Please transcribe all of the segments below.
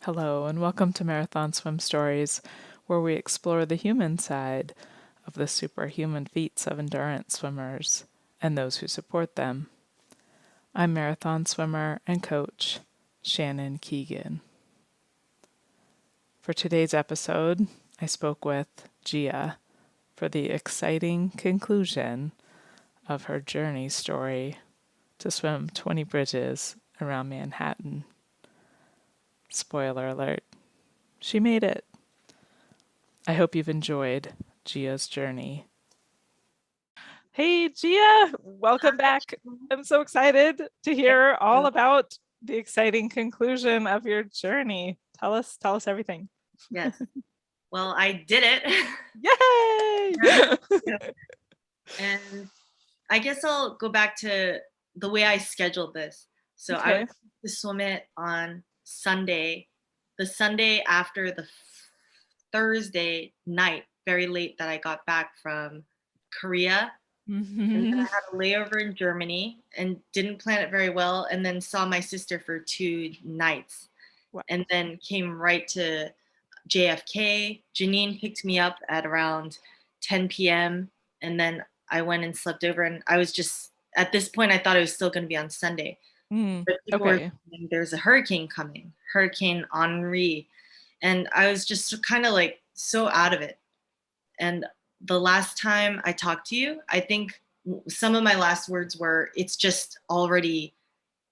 Hello, and welcome to Marathon Swim Stories, where we explore the human side of the superhuman feats of endurance swimmers and those who support them. I'm marathon swimmer and coach Shannon Keegan. For today's episode, I spoke with Gia for the exciting conclusion of her journey story to swim 20 bridges around Manhattan. Spoiler alert, she made it. I hope you've enjoyed Gia's journey. Hey, Gia, welcome back. I'm so excited to hear all about the exciting conclusion of your journey. Tell us everything. Yes. Well, I did it. Yay! And I guess I'll go back to the way I scheduled this. So I Okay. was to swim it on Sunday, the Sunday after the Thursday night, very late that I got back from Korea. And then Mm-hmm. I had a layover in Germany and didn't plan it very well. And then saw my sister for 2 nights Wow. and then came right to JFK. Janine picked me up at around 10 p.m. And then I went and slept over. And I was just, at this point, I thought it was still going to be on Sunday. But people were Okay. saying there's a hurricane coming, Hurricane Henri. And I was just kind of like so out of it. And the last time I talked to you, I think some of my last words were, it's just already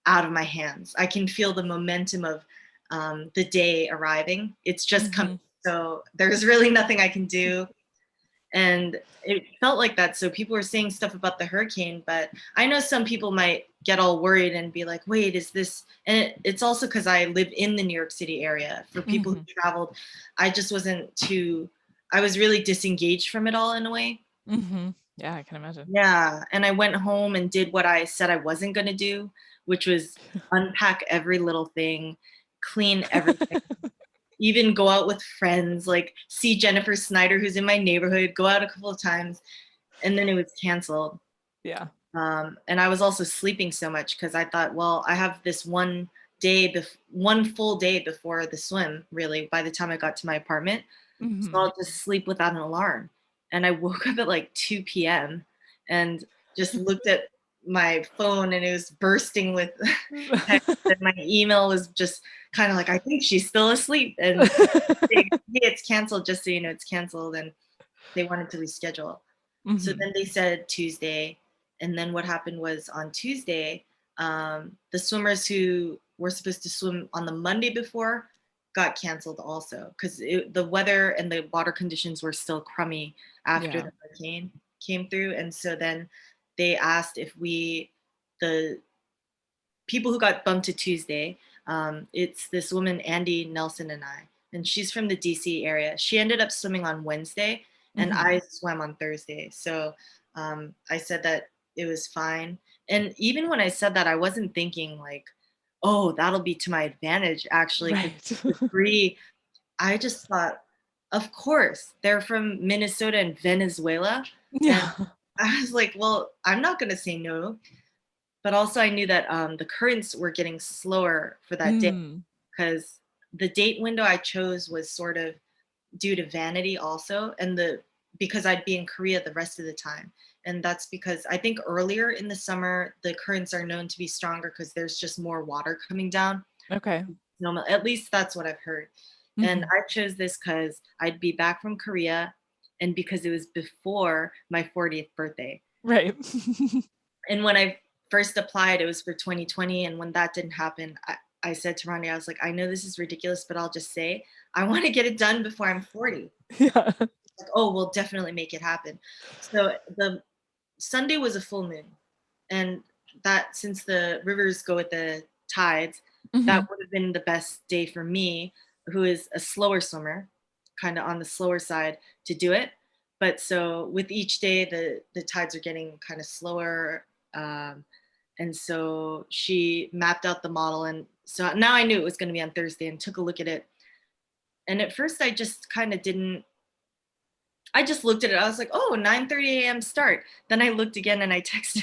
out of my hands. I can feel the momentum of the day arriving. It's just coming. Mm-hmm. So there's really nothing I can do. And it felt like that. So people were saying stuff about the hurricane, but I know some people might get all worried and be like, wait, is this? And it's also because I live in the New York City area. For people who traveled, I just wasn't too, I was really disengaged from it all in a way. Mm-hmm. Yeah, I can imagine. Yeah. And I went home and did what I said I wasn't going to do, which was unpack every little thing, clean everything, even go out with friends, like see Jennifer Snyder, who's in my neighborhood, go out a couple of times. And then it was canceled. Yeah. And I was also sleeping so much because I thought, well, I have this one full day before the swim, really, by the time I got to my apartment. So Mm-hmm. I'll just sleep without an alarm. And I woke up at like 2 p.m. and just looked at my phone and it was bursting with text. And my email was just kind of like, I think she's still asleep. And hey, it's canceled, just so you know, it's canceled. And they wanted to reschedule. So Mm-hmm. then they said Tuesday. And then what happened was on Tuesday, the swimmers who were supposed to swim on the Monday before got canceled also because the weather and the water conditions were still crummy after Yeah. the hurricane came through. And so then they asked if the people who got bumped to Tuesday, it's this woman, Andy Nelson, and I, and she's from the DC area. She ended up swimming on Wednesday, and Mm-hmm. I swam on Thursday. So I said that it was fine. And even when I said that, I wasn't thinking like, oh, that'll be to my advantage, actually, because Right. the three, I just thought, of course, they're from Minnesota and Venezuela. And Yeah. I was like, well, I'm not going to say no. But also, I knew that the currents were getting slower for that day Mm. because the date window I chose was sort of due to vanity also, and because I'd be in Korea the rest of the time. And that's because I think earlier in the summer, the currents are known to be stronger because there's just more water coming down. Okay. No, at least that's what I've heard. And Mm-hmm. I chose this because I'd be back from Korea and because it was before my 40th birthday. Right. And when I first applied, it was for 2020. And when that didn't happen, I said to Ronnie, I was like, I know this is ridiculous, but I'll just say, I want to get it done before I'm 40. Yeah. Like, oh, we'll definitely make it happen. So the Sunday was a full moon. And that, since the rivers go with the tides, Mm-hmm. that would have been the best day for me, who is a slower swimmer, kind of on the slower side, to do it. But so with each day, the tides are getting kind of slower. Um, and so she mapped out the model. And so now I knew it was going to be on Thursday and took a look at it. And at first, I just kind of didn't. I just looked at it. I was like, oh, 9:30 a.m. start. Then I looked again and I texted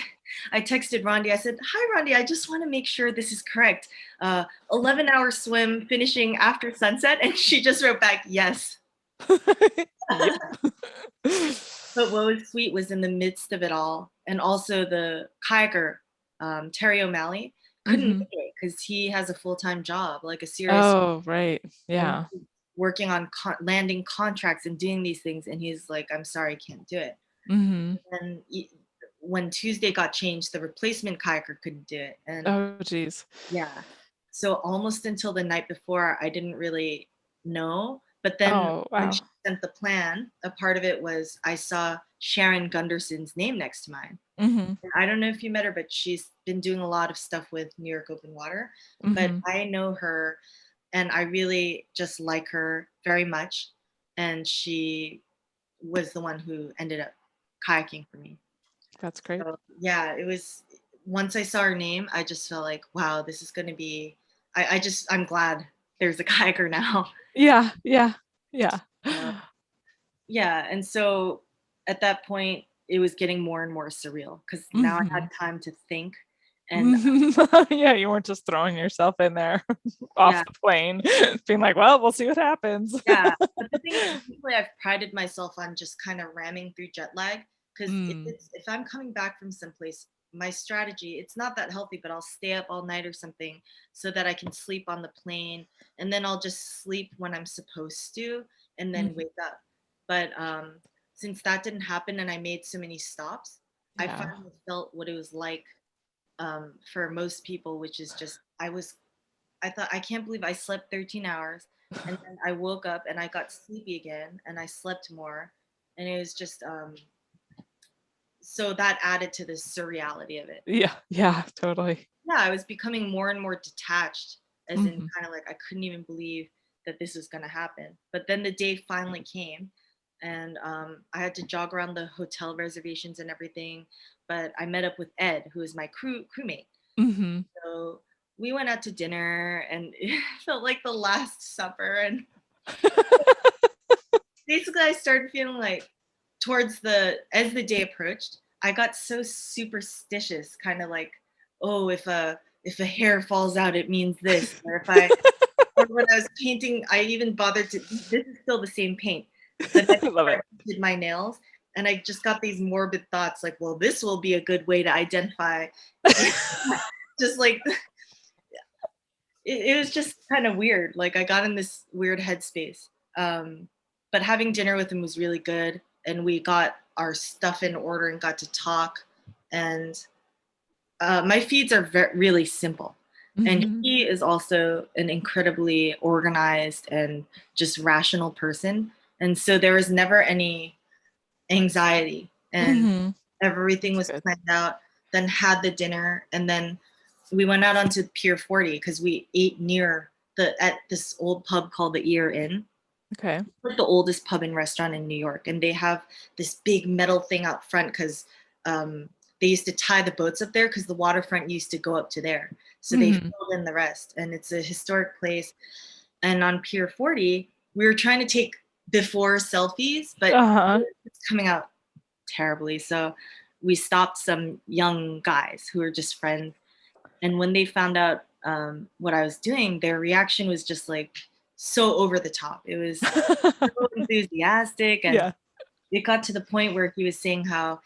I texted Rondi. I said, "Hi, Rondi. I just want to make sure this is correct. 11-hour swim finishing after sunset." And she just wrote back, "Yes." Yep. But what was sweet was in the midst of it all, and also the kayaker, Terry O'Malley, couldn't Hmm. make it because he has a full-time job, like a serious, Oh, right. and Yeah. he's working on landing contracts and doing these things. And he's like, "I'm sorry, I can't do it." Hmm. And when Tuesday got changed, the replacement kayaker couldn't do it. And Oh, geez. yeah. So almost until the night before, I didn't really know. But then Oh, when wow. she sent the plan, a part of it was I saw Sharon Gunderson's name next to mine. Hmm. And I don't know if you met her, but she's been doing a lot of stuff with New York Open Water. But Hmm. I know her and I really just like her very much. And she was the one who ended up kayaking for me. That's great. So yeah, it was, once I saw her name, I just felt like, wow, this is gonna be, I'm glad there's a kayaker now. Yeah, yeah, yeah. Uh, yeah, and so at that point, it was getting more and more surreal because now I had Hmm. time to think. And Yeah, you weren't just throwing yourself in there off yeah, the plane, being like, well, we'll see what happens. yeah. But the thing is, usually I've prided myself on just kind of ramming through jet lag because Mm, if I'm coming back from someplace, my strategy, it's not that healthy, but I'll stay up all night or something so that I can sleep on the plane, and then I'll just sleep when I'm supposed to and then mhm. wake up. But since that didn't happen and I made so many stops, I Yeah. finally felt what it was like, for most people, which is just I thought, I can't believe I slept 13 hours and then I woke up and I got sleepy again and I slept more. And it was just, so that added to the surreality of it. Yeah, yeah, totally. Yeah, I was becoming more and more detached, as in Mhm. kind of like I couldn't even believe that this was going to happen. But then the day finally came, and I had to jog around the hotel reservations and everything. But I met up with Ed, who is my crewmate. Mhm. So we went out to dinner, and it felt like the Last Supper. And basically, I started feeling like, towards the as the day approached, I got so superstitious, kind of like, oh, if a hair falls out, it means this. Or when I was painting, I even bothered to. This is still the same paint. The night Love before I it. did my nails, and I just got these morbid thoughts like, well, this will be a good way to identify. Just like it was just kind of weird. Like I got in this weird headspace. Um, but having dinner with him was really good, and we got our stuff in order and got to talk. And my feeds are really simple, and Mhm. he is also an incredibly organized and just rational person. And so there was never any anxiety, and Mhm. everything That's was good. planned out. Then had the dinner, and then we went out onto Pier 40 because we ate near the at this old pub called the Ear Inn. Okay. It's like the oldest pub and restaurant in New York, and they have this big metal thing out front because they used to tie the boats up there because the waterfront used to go up to there. So they Mhm. filled in the rest, and it's a historic place. And on Pier 40, we were trying to take before selfies, but Uh-huh. it's coming out terribly. So we stopped some young guys who were just friends. And when they found out what I was doing, their reaction was just like so over the top. It was so enthusiastic. And Yeah. it got to the point where he was saying how,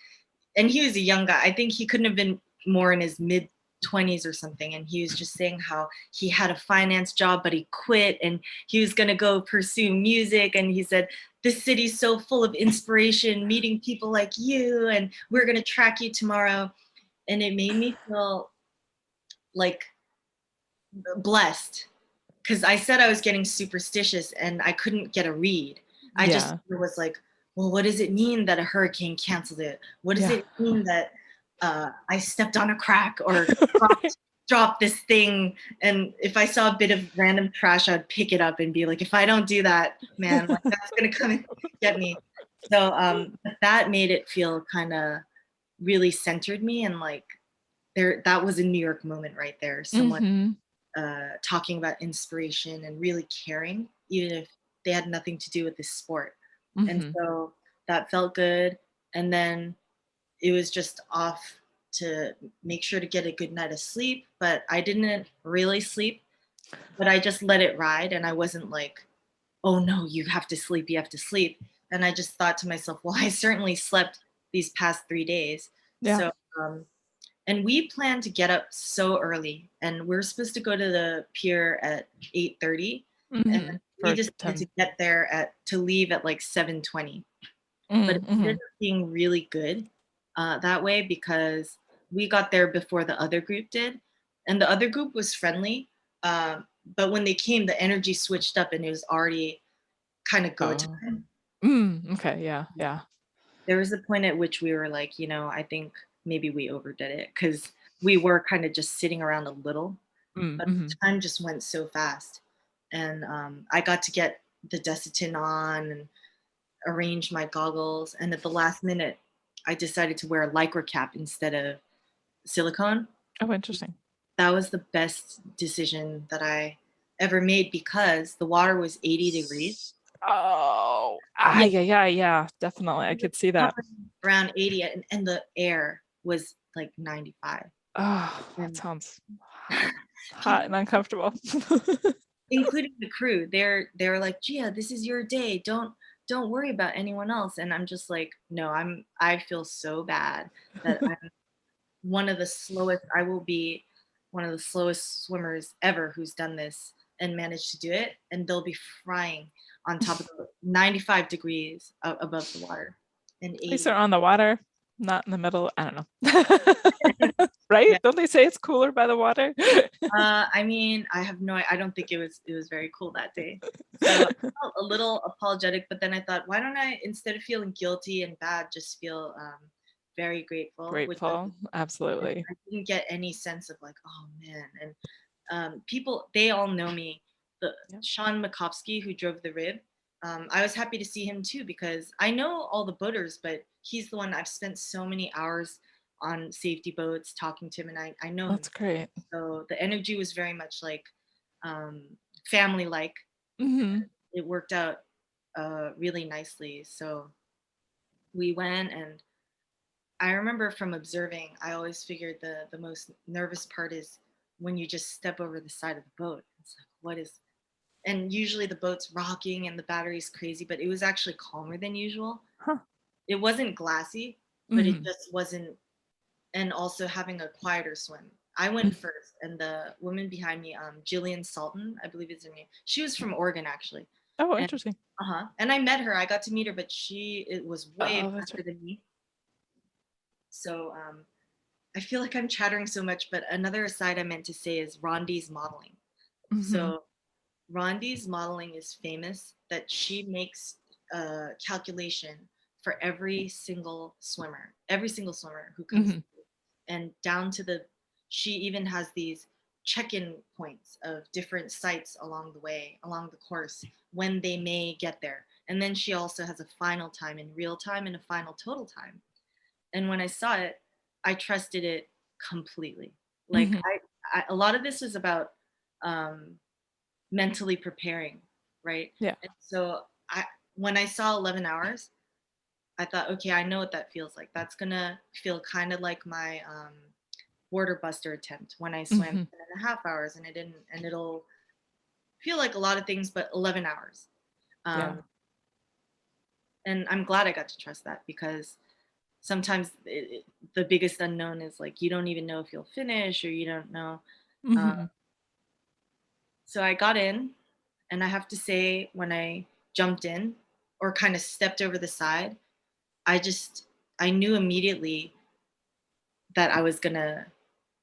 and he was a young guy. I think he couldn't have been more in his mid 20s or something. And he was just saying how he had a finance job, but he quit and he was going to go pursue music. And he said, "This city's so full of inspiration, meeting people like you, and we're going to track you tomorrow." And it made me feel like blessed because I said I was getting superstitious and I couldn't get a read. I just Yeah. was like, well, what does it mean that a hurricane canceled it? What does Yeah. it mean that I stepped on a crack or Right. dropped this thing? And if I saw a bit of random trash, I'd pick it up and be like, if I don't do that, man, like that's gonna come and get me. So but that made it feel kind of really centered me, and like there, that was a New York moment right there. Someone Mhm. talking about inspiration and really caring, even if they had nothing to do with this sport. And Mhm. so that felt good. And then it was just off. to make sure to get a good night of sleep, but I didn't really sleep, but I just let it ride, and I wasn't like, "Oh no, you have to sleep, you have to sleep." And I just thought to myself, "Well, I certainly slept these past 3 days." Yeah. So, and we planned to get up so early, and we're supposed to go to the pier at 8:30, and we For decided to 10. get there at to leave at like 7:20. But it ended Mm-hmm. up being really good, that way, because we got there before the other group did, and the other group was friendly, but when they came, the energy switched up, and it was already kinda go Oh. time. Okay. Yeah. Yeah. There was a point at which we were like, I think maybe we overdid it because we were kinda just sitting around a little, but Mm-hmm. time just went so fast, and, I got to get the Desitin on and arrange my goggles, and at the last minute, I decided to wear a Lycra cap instead of silicone. Oh, interesting. That was the best decision that I ever made because the water was 80 degrees. Oh, Yeah, yeah, yeah, yeah, definitely. I it was could see that. hovering around 80, and the air was like 95. Oh, that And sounds hot people, and uncomfortable. including the crew, they were like, "Gia, this is your day. Don't worry about anyone else." And I'm just like, "No, I feel so bad that one of the slowest I will be one of the slowest swimmers ever who's done this and managed to do it, and they'll be frying on top of the 95 degrees above the water and At least they're 80. on the water, not in the middle. I don't know. Yeah. Right? Don't they say it's cooler by the water? I mean, I don't think it was very cool that day. So I felt a little apologetic, but then I thought, why don't I, instead of feeling guilty and bad, just feel very grateful, which Grateful. Absolutely. I didn't get any sense of like, oh man. And people, they all know me. The Yeah. Sean Makovsky, who drove the rib, I was happy to see him too because I know all the boaters, but he's the one I've spent so many hours on safety boats talking to him, and I know him. That's great. So the energy was very much like family like. Hmm. It worked out really nicely. So we went, and I remember from observing, I always figured the most nervous part is when you just step over the side of the boat. It's like, what is, and usually the boat's rocking and the battery's crazy, but it was actually calmer than usual. Huh. It wasn't glassy, but it Hmm. just wasn't, and also having a quieter swim. I went Mm. first, and the woman behind me, Jillian Salton, I believe is her name. She was from Oregon actually, Oh, and interesting. and I met her. I got to meet her, but it was way Oh, that's faster right. than me. So I feel like I'm chattering so much, but another aside I meant to say is Rondi's modeling. Hmm. So Rondi's modeling is famous that she makes a calculation for every single swimmer who comes, Hmm. and down to the, she even has these check-in points of different sites along the way, along the course, when they may get there. And then she also has a final time in real time and a final total time. And when I saw it, I trusted it completely. Like Hmm. a lot of this is about um, mentally preparing, right? Yeah. And so when I saw 11 hours, I thought, okay, I know what that feels like. That's gonna feel kind of like my border buster attempt when I swam Hmm. 10.5 hours, and it'll feel like a lot of things, but 11 hours. Yeah. Um, and I'm glad I got to trust that because sometimes the biggest unknown is like you don't even know if you'll finish or you don't know. Uh, Hmm. so I got in, and I have to say, when I jumped in or kind of stepped over the side, I just I knew immediately that I was gonna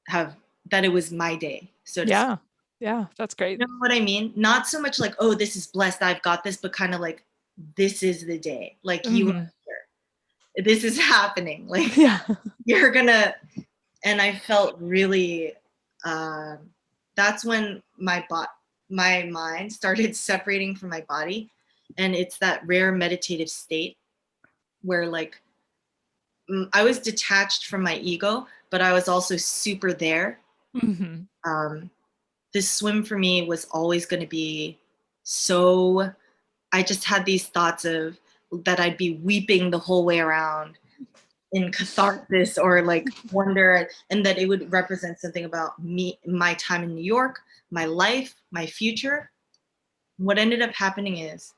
have that it was my day, so to speak. Yeah. Yeah. That's great. You know what I mean? Not so much like, oh, this is blessed, I've got this, but kind of like, this is the day. Like you are Hmm. here. This is happening. Like Yeah. you're gonna, and I felt really um that's when my mind started separating from my body, and it's that rare meditative state where like I was detached from my ego, but I was also super there. Hmm. um this swim for me was always going to be so, I just had these thoughts of that I'd be weeping the whole way around, in catharsis or like wonder, and that it would represent something about me, my time in New York, my life, my future. What ended up happening is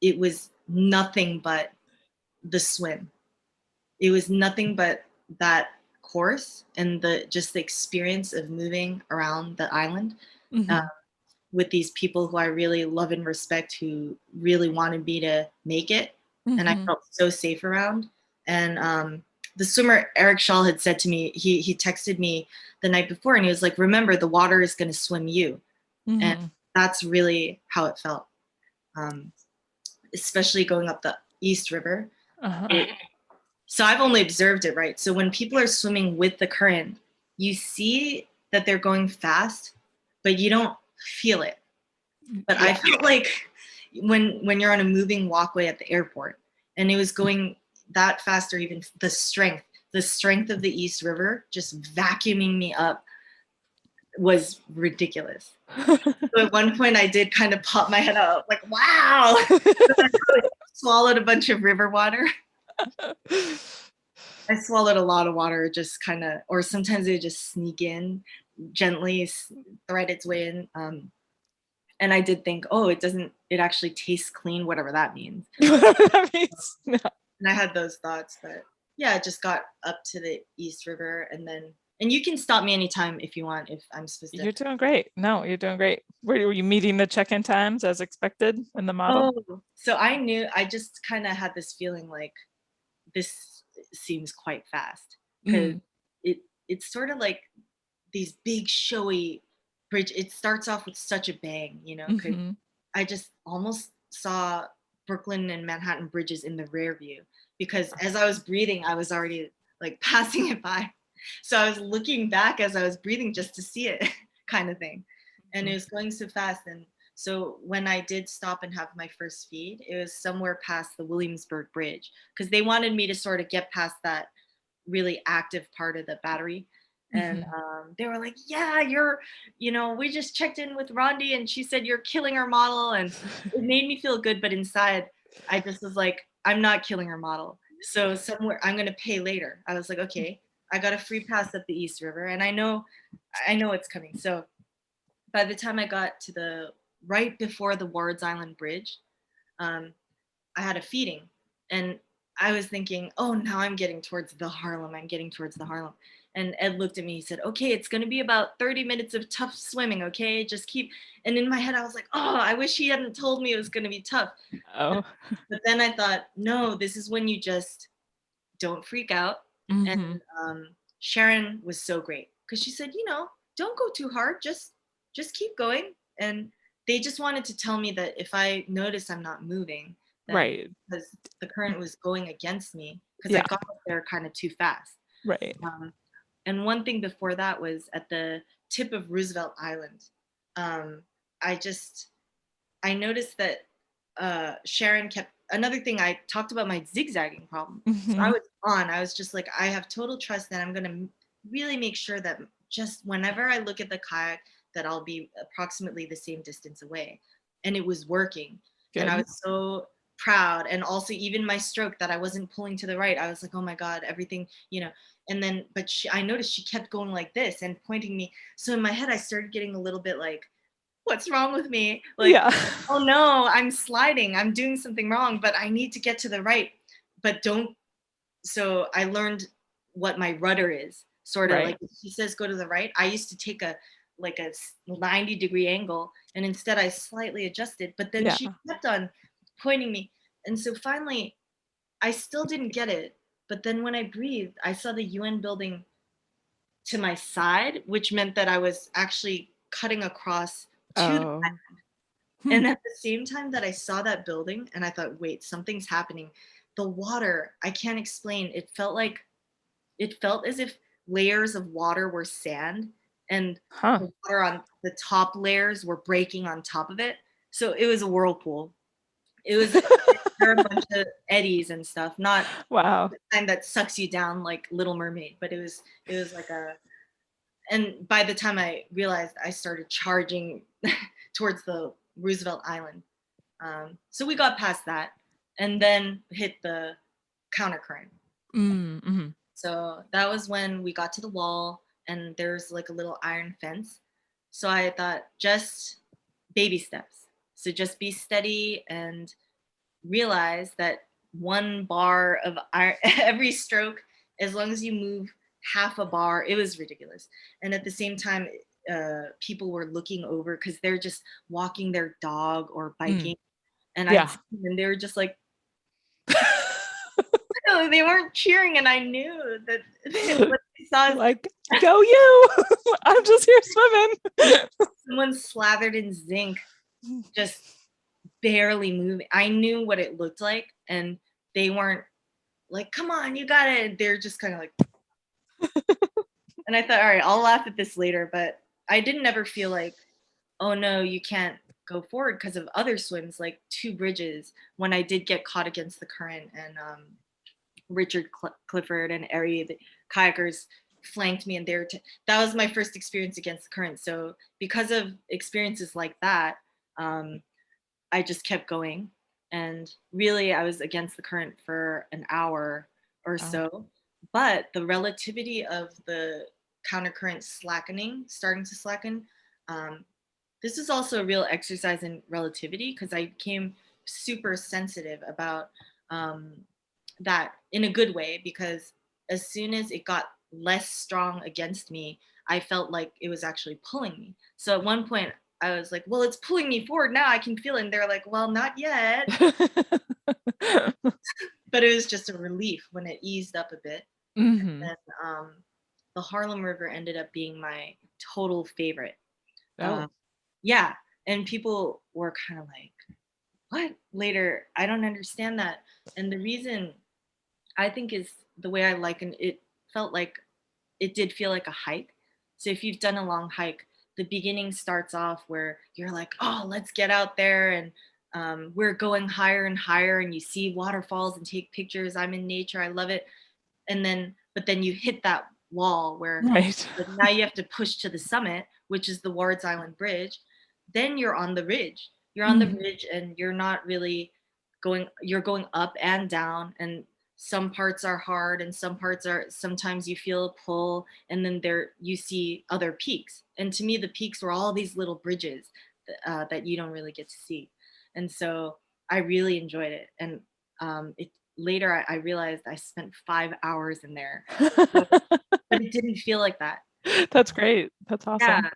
it was nothing but the swim. It was nothing but that course and the just the experience of moving around the island uh, Hmm. with these people who I really love and respect, who really wanted me to make it, and I Hmm. felt so safe around. And the swimmer Eric Shaw had said to me, he texted me the night before, and he was like, "Remember, the water is going to swim you," and Hmm. that's really how it felt. Um, Especially going up the East River. Uh-huh. It, so I've only observed it, right? So when people are swimming with the current, you see that they're going fast, but you don't feel it. But I Yeah. felt like when you're on a moving walkway at the airport and it was going that fast, or even the strength of the East River just vacuuming me up was ridiculous. So at one point I did kind of pop my head out like, wow. Swallowed a bunch of river water. I swallowed a lot of water, just kind of, or sometimes it would just sneak in gently, thread its way in. And I did think, oh, it actually tastes clean, whatever that means. That means no. And I had those thoughts, but yeah, I just got up to the East River, and you can stop me anytime if you want, if I'm You're specific. doing great. No, you're doing great. Were you meeting the check-in times as expected in the model? Oh, so I knew, I just kind of had this feeling like this seems quite fast because Mm. it it's sort of like these big showy bridge. It starts off with such a bang, because Hmm. I just almost saw Brooklyn and Manhattan bridges in the rear view, because as I was breathing, I was already like passing it by. So I was looking back as I was breathing just to see it, kind of thing. And it was going so fast. And so when I did stop and have my first feed, it was somewhere past the Williamsburg Bridge, because they wanted me to sort of get past that really active part of the battery. And Hmm. they were like, yeah, we just checked in with Rondi and she said you're killing our model. And it made me feel good. But inside, I just was like, I'm not killing our model. So somewhere I'm going to pay later. I was like, okay, I got a free pass up the East River and I know it's coming. So by the time I got to the right before the Wards Island Bridge, um, I had a feeding, and I was thinking, oh, now I'm getting towards the Harlem. I'm getting towards the Harlem. And Ed looked at me. He said, okay, it's going to be about 30 minutes of tough swimming. Okay, just keep. And in my head, I was like, oh, I wish he hadn't told me it was going to be tough. Oh. But then I thought, no, this is when you just don't freak out. And Hmm. Sharon was so great because she said, don't go too hard. Just keep going. And they just wanted to tell me that if I notice I'm not moving, that Right. because the current was going against me, because I Yeah. got up there kind of too fast. Right. Um, and one thing before that was at the tip of Roosevelt Island. Um, I just I noticed that Sharon kept. Another thing, I talked about my zigzagging problem. So Hmm. I was just like, I have total trust that I'm going to really make sure that just whenever I look at the kayak, that I'll be approximately the same distance away. And it was working. And I Good. was so proud. And also, even my stroke, that I wasn't pulling to the right, I was like, oh my God, everything. And then, but I noticed she kept going like this and pointing me. So in my head, I started getting a little bit like, what's wrong with me? Like, Yeah. oh no, I'm sliding. I'm doing something wrong, but I need to get to the right. But don't. So I learned what my rudder is. Sort of like Right. if she says go to the right, I used to take a 90-degree angle, and instead I slightly adjusted. But then Yeah. she kept on pointing me, and so finally I still didn't get it. But then when I breathed, I saw the UN building to my side, which meant that I was actually cutting across to the. Oh. Hmm. And at the same time that I saw that building and I thought, wait, something's happening. The water, I can't explain. It felt as if layers of water were sand, and Huh. the water on the top layers were breaking on top of it. So it was a whirlpool. It was there were a bunch of eddies and stuff, not Wow. the kind that sucks you down like Little Mermaid, but it was like a. And by the time I realized, I started charging towards the Roosevelt Island. So we got past that and then hit the counter current. Mm-hmm. So that was when we got to the wall and there's like a little iron fence. So I thought just baby steps. So just be steady and realize that one bar of iron, every stroke, as long as you move half a bar, it was ridiculous. And at the same time, people were looking over because they're just walking their dog or Mm. biking. And I'd Yeah. see them and they were just like, no, they weren't cheering. And I knew that what they saw You're is like, go you! I'm just here swimming. someone slathered in zinc, just barely moving. I knew what it looked like. And they weren't like, come on, you got it. They're just kind of like, and I thought, all right, I'll laugh at this later. But I didn't ever feel like, oh no, you can't go forward because of other swims, like Two Bridges, when I did get caught against the current and Richard Clifford and Ari, the kayakers flanked me and that was my first experience against the current. So because of experiences like that, um, I just kept going. And really, I was against the current for an hour or Wow. so. But the relativity of the countercurrent slackening, starting to slacken, um, this is also a real exercise in relativity because I became super sensitive about um, that in a good way because as soon as it got less strong against me, I felt like it was actually pulling me. So at one point, I was like, well, it's pulling me forward now. I can feel it. And they're like, well, not yet. But it was just a relief when it eased up a bit. Mm-hmm. And the Harlem River ended up being my total favorite. Oh. Yeah. And people were kind of like, what? Later, I don't understand that. And the reason I think is the way I liken it felt like it did feel like a hike. So if you've done a long hike, the beginning starts off where you're like, oh, let's get out there and we're going higher and higher and you see waterfalls and take pictures. I'm in nature. I love it. And then, but then you hit that wall where Right. like, now you have to push to the summit, which is the Wards Island Bridge. Then you're on the ridge. You're on the Mm-hmm. ridge and you're not really you're going up and down. And some parts are hard and some parts are, sometimes you feel a pull and then there you see other peaks. And to me, the peaks were all these little bridges that you don't really get to see. And so I really enjoyed it. And it later I realized I spent 5 hours in there, but it didn't feel like that. That's great. That's Yeah, awesome.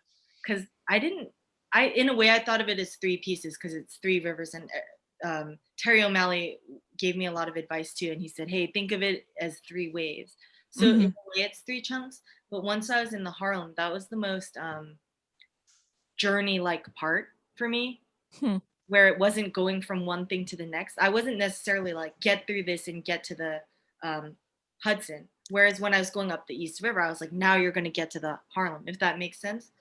because I didn't. I in a way I thought of it as three pieces because it's three rivers, and Terry O'Malley gave me a lot of advice too, and he said, "Hey, think of it as three waves." So in Mm-hmm. a way, it's three chunks. But once I was in the Harlem, that was the most journey-like part for me, Hmm. where it wasn't going from one thing to the next. I wasn't necessarily like get through this and get to the um, Hudson. Whereas when I was going up the East River, I was like, now you're going to get to the Harlem, if that makes sense.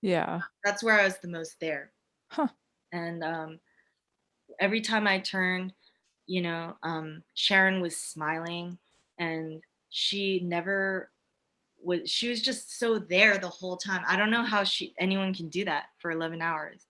Yeah. That's where I was the most there. Huh. And every time I turned, Sharon was smiling and she never she was just so there the whole time. I don't know how anyone can do that for 11 hours.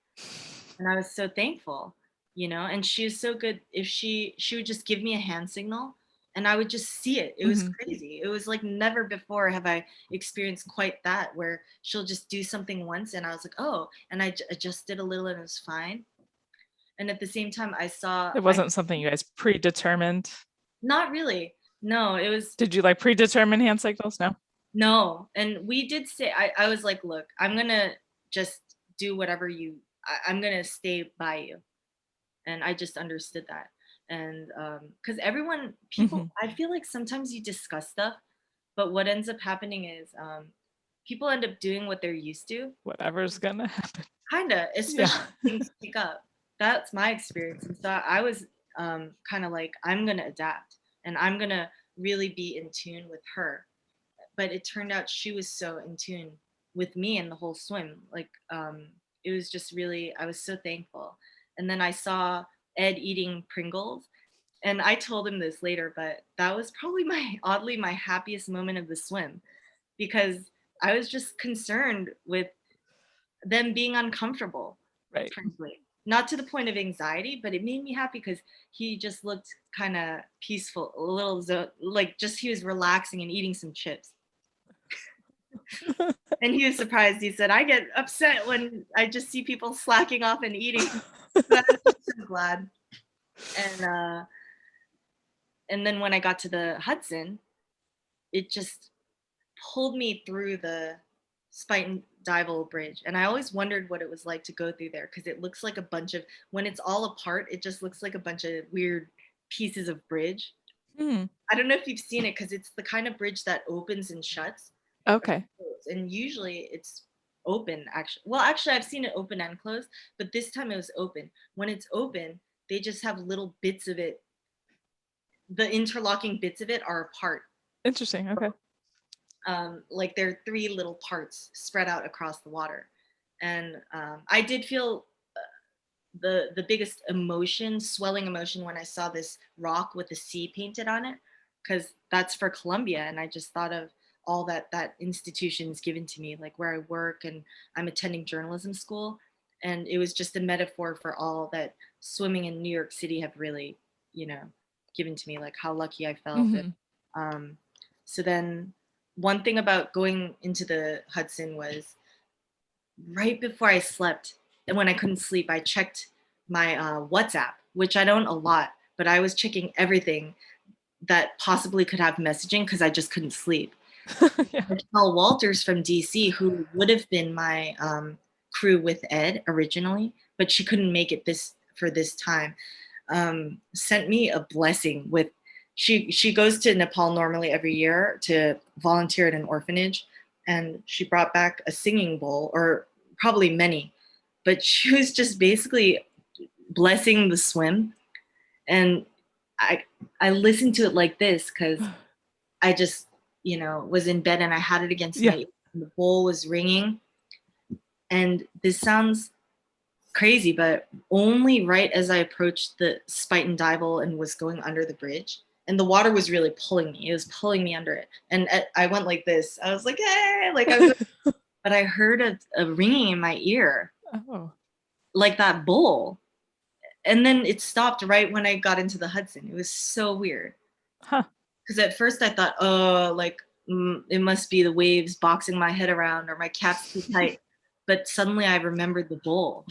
And I was so thankful, and she was so good. If she would just give me a hand signal and I would just see it. It was Mm-hmm. crazy. It was like never before have I experienced quite that where she'll just do something once and I was like, oh, and I adjusted a little and it was fine. And at the same time It I wasn't something you guys predetermined. not really. No, it was Did you like predetermine hand signals? No. no. And we did say I was like, look, I'm gonna just do whatever I'm gonna stay by you. And I just understood that. And because Mm-hmm. I feel like sometimes you discuss stuff, but what ends up happening is people end up doing what they're used to, Whatever's gonna happen. kinda, Yeah. especially when things pick up. That's my experience. And so I was kind of like, I'm gonna adapt and I'm gonna really be in tune with her. But it turned out she was so in tune with me and the whole swim. Like it was just really, I was so thankful. And then I saw Ed eating Pringles, and I told him this later, but that was probably my oddly my happiest moment of the swim because I was just concerned with them being uncomfortable, Right. frankly. not to the point of anxiety, but it made me happy because he just looked kind of peaceful, a little like just he was relaxing and eating some chips. And he was surprised. He said, "I get upset when I just see people slacking off and eating." So I was just so glad. And and then when I got to the Hudson, it just pulled me through the Spuyten Duyvil Bridge, and I always wondered what it was like to go through there because it looks like a bunch of when it's all apart, it just looks like a bunch of weird pieces of bridge. Hmm. I don't know if you've seen it because it's the kind of bridge that opens and shuts, Okay. and usually it's open. Actually, well, actually, I've seen it open and close, but this time it was open. When it's open, they just have little bits of it. The interlocking bits of it are apart. Interesting. Okay. Like there are three little parts spread out across the water, and I did feel the biggest emotion, swelling emotion, when I saw this rock with the sea painted on it, because that's for Columbia, and I just thought of all that that institution's given to me, like where I work, and I'm attending journalism school, and it was just a metaphor for all that swimming in New York City have really, you know, given to me, like how lucky I felt. And Hmm. um, so then one thing about going into the Hudson was right before I slept, and when I couldn't sleep, I checked my WhatsApp, which I don't a lot, but I was checking everything that possibly could have messaging because I just couldn't sleep. Yeah. Michelle Walters from DC, who would have been my crew with Ed originally, but she couldn't make it this for this time, sent me a blessing with. She goes to Nepal normally every year to volunteer at an orphanage, and she brought back a singing bowl, or probably many, but she was just basically blessing the swim. And I I listened to it like this because I just, was in bed and I had it against my Yeah. ear, and the bowl was ringing. And this sounds crazy, but only right as I approached the Spuyten Duyvil and was going under the bridge, and the water was really pulling me. It was pulling me under it, and I went like this. I was like, "Hey!" Like I was, but I heard a ringing in my ear, Oh. like that bowl, and then it stopped right when I got into the Hudson. It was so weird Huh. because at first I thought, oh, like it must be the waves boxing my head around or my cap's too tight. But suddenly I remembered the bowl.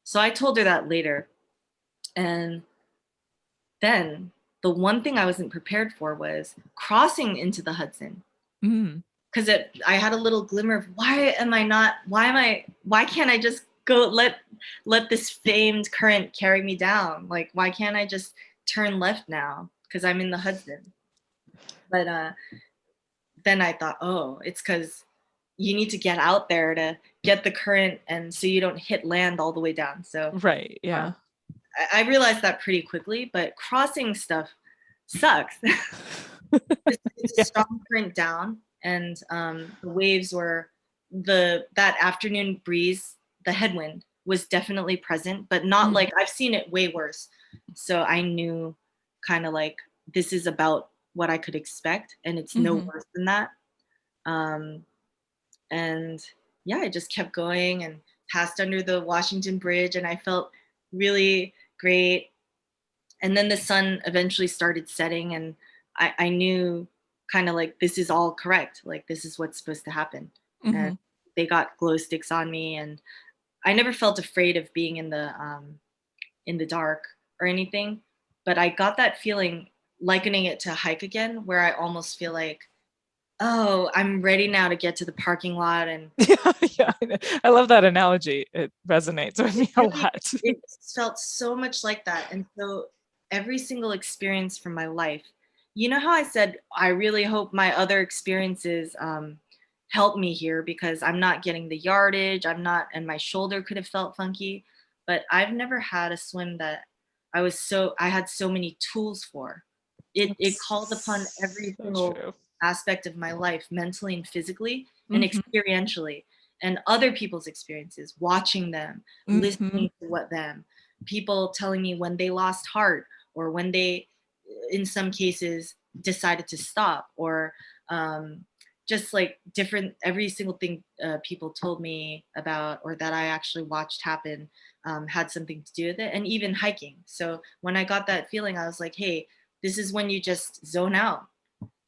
So I told her that later. And then the one thing I wasn't prepared for was crossing into the Hudson. Mm. Because I had a little glimmer of why can't I just go let this famed current carry me down? Like, why can't I just turn left now? Because I'm in the Hudson. But then I thought, oh, it's because you need to get out there to get the current, and so you don't hit land all the way down. So Right. uh, Yeah. I realized that pretty quickly, but crossing stuff sucks. It's a Yeah. strong current down, and the waves were that afternoon breeze, the headwind was definitely present, but not Mm. like I've seen it way worse. So I knew kind of like this is about what I could expect, and it's no Hmm. worse than that. Um, and yeah, I just kept going and passed under the Washington Bridge, and I felt really great. And then the sun eventually started setting, and I knew kind of like this is all correct, like this is what's supposed to happen. And Hmm. they got glow sticks on me, and I never felt afraid of being in the dark or anything, but I got that feeling, likening it to hike again, where I almost feel like, oh, I'm ready now to get to the parking lot. And Yeah. Yeah. I love that analogy. It resonates with it me a really lot. it felt so much like that. And so every single experience from my life, you know how I said I really hope my other experiences help me here because I'm not getting the yardage, I'm not, and my shoulder could have felt funky, but I've never had a swim that I had so many tools for. It called upon every That's so single true. aspect of my life, mentally and physically and Hmm. experientially, and other people's experiences, watching them, Hmm. listening to what them, people telling me when they lost heart, or when they, in some cases, decided to stop, or um, just like different, every single thing people told me about or that I actually watched happen. had something to do with it, and even hiking. So when I got that feeling, I was like, hey, this is when you just zone out,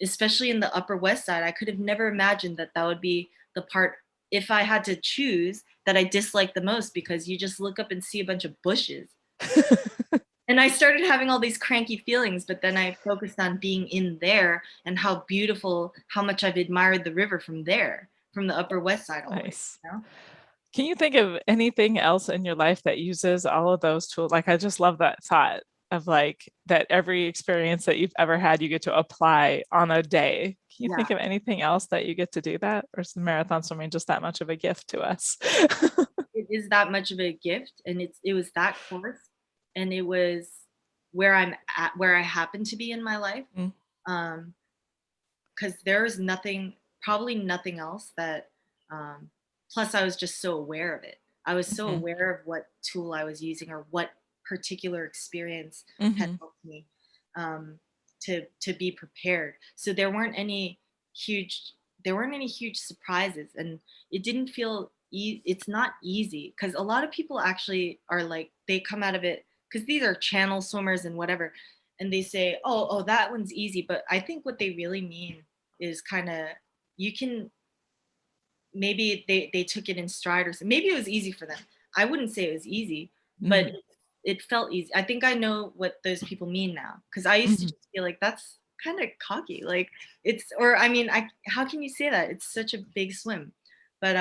especially in the Upper West Side. I could have never imagined that that would be the part, if I had to choose, that I dislike the most, because you just look up and see a bunch of bushes. And I started having all these cranky feelings, but then I focused on being in there and how beautiful, how much I've admired the river from there, from the Upper West Side always, Nice. you know? Can you think of anything else in your life that uses all of those tools? Like, I just love that thought of like that every experience that you've ever had, you get to apply on a day. Can you Yeah, think of anything else that you get to do that? Or is the marathon swimming just that much of a gift to us? it is that much of a gift, and it was that course, and it was where I'm at, where I happen to be in my life. Mm, Um, because there is nothing, probably nothing else that, um, plus I was just so aware of it. I was so mhm, aware of what tool I was using, or what particular experience had mhm, helped me, to be prepared. So huge there weren't any huge surprises, and it didn't feel it's not easy, because a lot of people actually are like, they come out of it, because these are channel swimmers and whatever, and they say, oh, that one's easy, but I think what they really mean is kind of, you can, maybe they took it in stride, or maybe it was easy for them. I wouldn't say it was easy, but mhm, it felt easy. I think I know what those people mean now, because I used to mhm, just feel like, that's kind of cocky, like, it's, or I mean, I how can you say that, it's such a big swim. But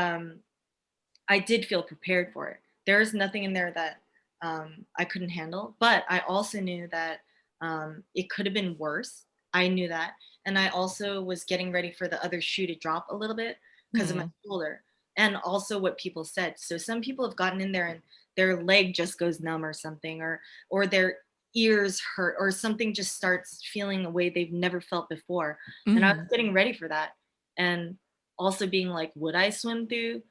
I did feel prepared for it. There was nothing in there that, I couldn't handle, but I also knew that, it could have been worse. I knew that, and I also was getting ready for the other shoe to drop a little bit because of my mhm, shoulder, and also what people said. So some people have gotten in there and their leg just goes numb or something, or their ears hurt, or something just starts feeling a way they've never felt before. And I was mhm, getting ready for that, and also being like, would I swim through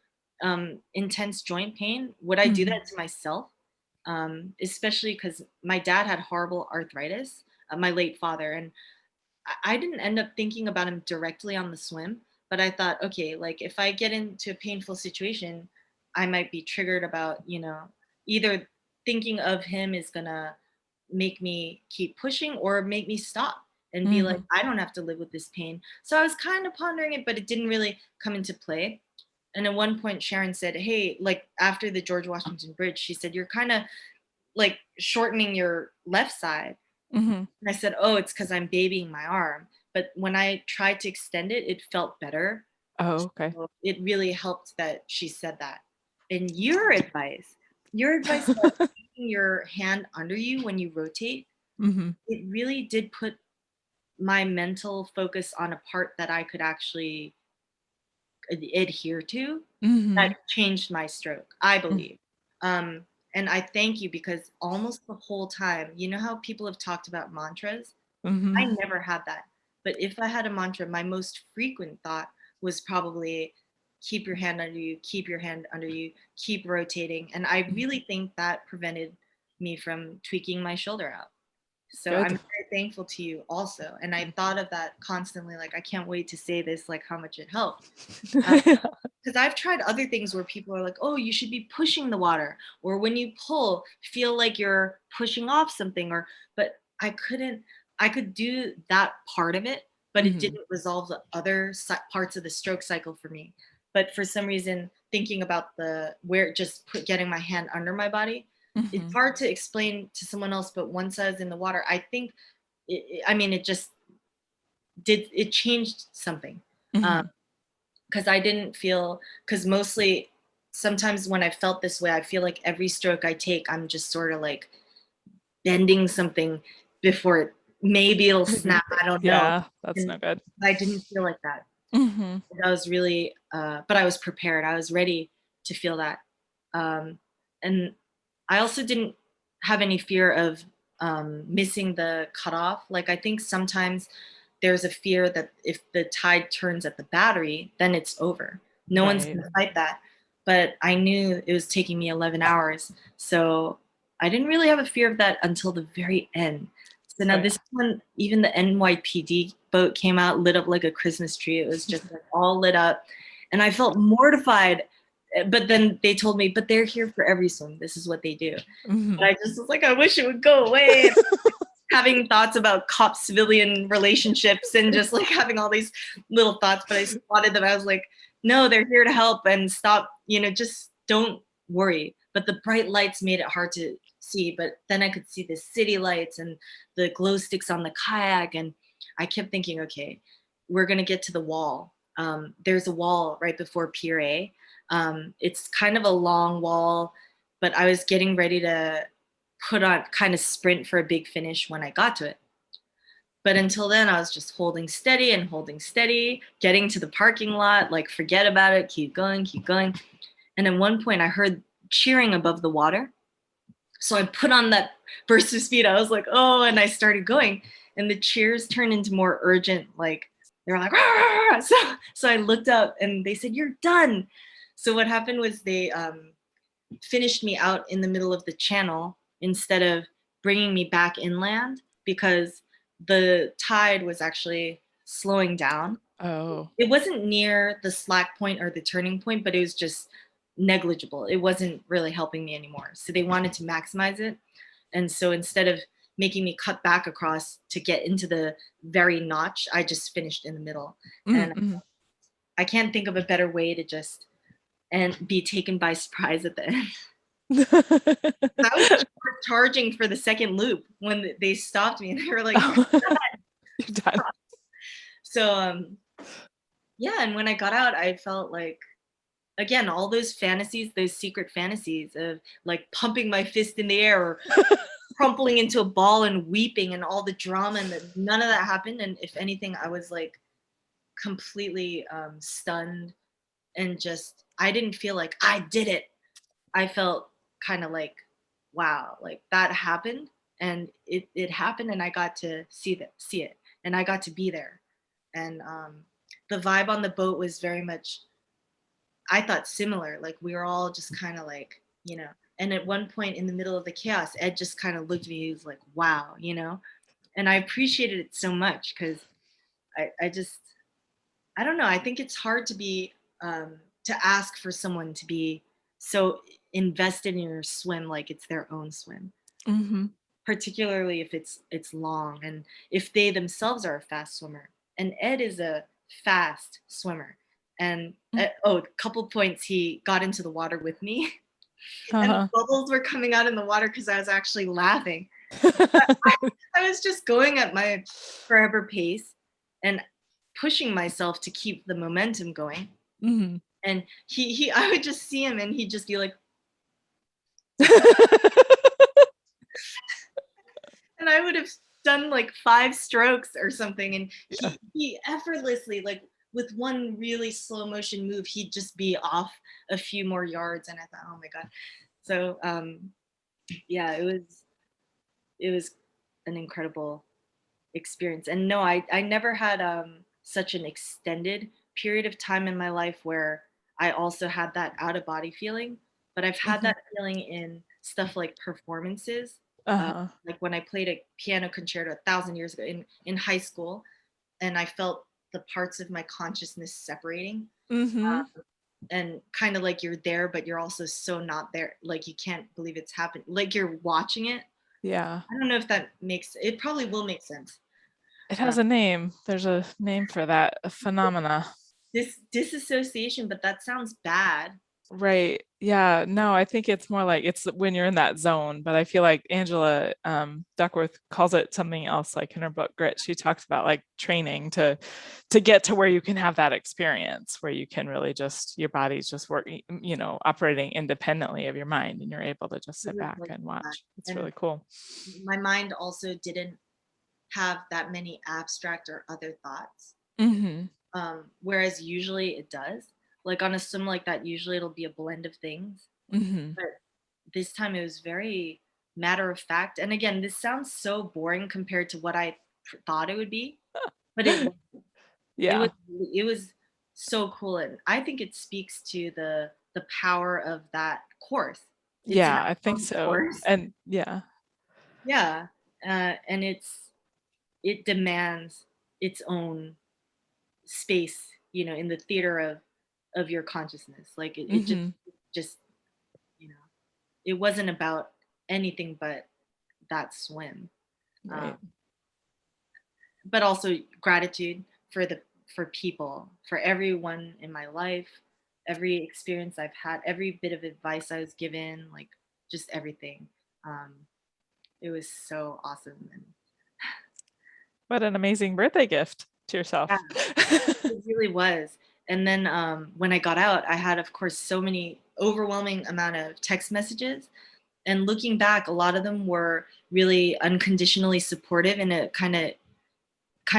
intense joint pain? Would I do mhm, that to myself? Especially because my dad had horrible arthritis, my late father, and I didn't end up thinking about him directly on the swim, but I thought, okay, like if I get into a painful situation, I might be triggered about, either thinking of him is gonna make me keep pushing, or make me stop and be like, mhm, I don't have to live with this pain. So I was kind of pondering it, but it didn't really come into play. And at one point, Sharon said, hey, like after the George Washington Bridge, she said, you're kind of like shortening your left side. mhm. And I said, oh, it's because I'm babying my arm. But when I tried to extend it, it felt better. Oh, okay. So it really helped that she said that. And your advice about keeping your hand under you when you rotate, Mhm, it really did put my mental focus on a part that I could actually adhere to, that mhm, changed my stroke, I mm, believe. Um, and I thank you, because almost the whole time, you know how people have talked about mantras? I mhm, never had that. But if I had a mantra, my most frequent thought was probably, keep your hand under you, keep your hand under you, keep rotating. And I mm. really think that prevented me from tweaking my shoulder out. So I'm Good. very thankful to you also. And I Mm. thought of that constantly, like, I can't wait to say this, like how much it helped. Yeah. Because I've tried other things where people are like, oh, you should be pushing the water, or when you pull, feel like you're pushing off something, but I could do that part of it, but it Mhm, didn't resolve the other parts of the stroke cycle for me. But for some reason, thinking about getting my hand under my body, it's mhm, hard to explain to someone else, but once I was in the water, I think, I mean, it changed something. Um, mhm, because I didn't feel, because mostly sometimes when I felt this way, I feel like every stroke I take, I'm just sort of like bending something before maybe it'll maybe snap. I don't know. yeah, that's no And good. I didn't feel like that. Mhm, I was really, but I was prepared. I was ready to feel that. And I also didn't have any fear of missing the cutoff. Like, I think sometimes there's a fear that if the tide turns at the Battery, then it's over. No one's right. going to fight that. But I knew it was taking me 11 hours. So I didn't really have a fear of that until the very end. So Oh, now this yeah. one, even the NYPD boat came out, lit up like a Christmas tree. It was just like all lit up. And I felt mortified. But then they told me, but they're here for every swim. This is what they do. But Mhm. I just was like, I wish it would go away. Having thoughts about cop civilian relationships and just like having all these little thoughts, but I spotted them. I was like, no, they're here to help and stop, just don't worry. But the bright lights made it hard to see. But then I could see the city lights and the glow sticks on the kayak. And I kept thinking, okay, we're going to get to the wall. There's a wall right before Pier A. It's kind of a long wall, but I was getting ready to put on kind of sprint for a big finish when I got to it. But until then, I was just holding steady and holding steady, getting to the parking lot, like forget about it, keep going, keep going. And at one point, I heard cheering above the water. So I put on that burst of speed. I was like, oh, and I started going. And the cheers turned into more urgent, like they were like, "Rah!" So I looked up and they said, you're done. So what happened was they finished me out in the middle of the channel instead of bringing me back inland because the tide was actually slowing down. Oh. It wasn't near the slack point or the turning point, but it was just negligible. It wasn't really helping me anymore. So they wanted to maximize it. And so instead of making me cut back across to get into the very notch, I just finished in the middle. And Mhm. I can't think of a better way to just and be taken by surprise at the end. I was charging for the second loop when they stopped me and they were like, you're You're done. so yeah, and when I got out, I felt like again, all those fantasies, those secret fantasies of like pumping my fist in the air or crumpling into a ball and weeping and all the drama and none of that happened. And if anything, I was like completely stunned and just I didn't feel like I did it. I felt kind of like, wow, like that happened and it happened and I got to see it and I got to be there. And the vibe on the boat was very much, I thought similar. Like we were all just kind of like, and at one point in the middle of the chaos, Ed just kind of looked at me, he was like, wow. And I appreciated it so much because I just, I don't know. I think it's hard to ask for someone to be so invested in your swim like it's their own swim, Mhm. particularly if it's long and if they themselves are a fast swimmer. And Ed is a fast swimmer. And Mm. oh, a couple points he got into the water with me, and the Uh-huh. bubbles were coming out in the water because I was actually laughing. I was just going at my forever pace and pushing myself to keep the momentum going. Mhm. And he I would just see him and he'd just be like, and I would have done like 5 strokes or something. And Yeah. he effortlessly, like with one really slow motion move, he'd just be off a few more yards. And I thought, oh my God. So yeah, it was an incredible experience. And no, I never had such an extended period of time in my life where I also had that out of body feeling. But I've had Mhm. that feeling in stuff like performances, Uh-huh. like when I played a piano concerto 1,000 years ago in high school, and I felt the parts of my consciousness separating, Mhm. and kind of like you're there, but you're also so not there, like you can't believe it's happened, like you're watching it. Yeah. I don't know if that makes it probably will make sense. It Uh, has a name. There's a name for that, a phenomena. this disassociation, but that sounds bad. Right. Yeah. No, I think it's more like it's when you're in that zone, but I feel like Angela Duckworth calls it something else, like in her book Grit. She talks about like training to get to where you can have that experience where you can really just your body's just working, operating independently of your mind and you're able to just It sit was back like and that. watch. It's And really cool. my mind also didn't have that many abstract or other thoughts, Hmm. whereas usually it does. Like on a swim like that, usually it'll be a blend of things, Hmm. but this time it was very matter of fact. And again, this sounds so boring compared to what I thought it would be, but it was Yeah. it was so cool, and I think it speaks to the power of that course. It's an Yeah, I think outdoor so. course. And yeah. Yeah, and it demands its own space, in the theater of your consciousness. Like it Hmm. just, you know, it wasn't about anything but that swim. Um, Right. but also gratitude for the for people, for everyone in my life, every experience I've had, every bit of advice I was given, like just everything. Um, it was so awesome. And What an amazing birthday gift to yeah, yourself. it really was. And then when I got out, I had, of course, so many overwhelming amount of text messages. And looking back, a lot of them were really unconditionally supportive in a kind